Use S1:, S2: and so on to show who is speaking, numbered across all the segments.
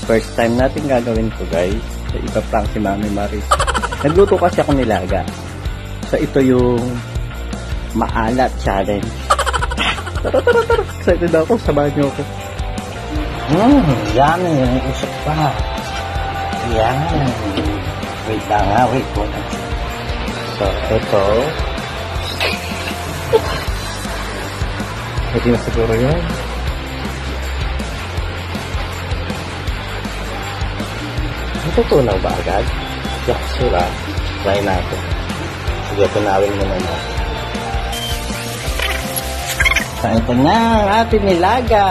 S1: First time natin gagawin to guys. So, ipa-prank si Mami Maris. Nagluto kasi ako nilaga. So, ito yung maalat challenge. Tara. Excited ako. Samahan niyo ako. Yummy. Yung usap pa. Yan. Wait lang ha. Wait muna. So, ito. Pwede na siguro yun. Natutunaw ba agad? Yak, sura. Try natin. Sige, tunawin mo naman. So, ito na ang ating nilaga.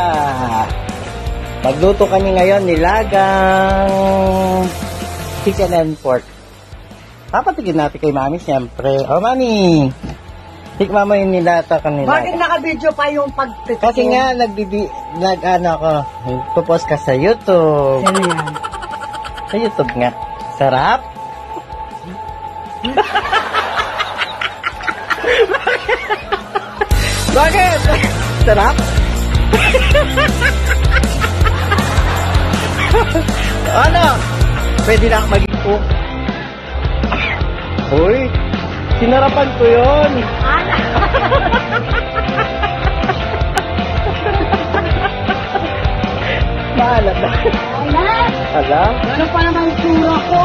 S1: Magluto kami ngayon nilagang chicken and pork. Papatigin natin kay Mami siyempre. Oh, Mami! Tikma mo yung nilata kanila.
S2: Bakit naka-video pa yung pagtitik?
S1: Kasi nga, nagpo-post ka sa YouTube.
S2: Ano yan?
S1: Sa YouTube nga. Sarap? Bakit? Sarap? Ano? Pwede na maging cook. Uy, sinarapan ko yun. Maalat na. Ala?
S2: Ano pa naman sura ko?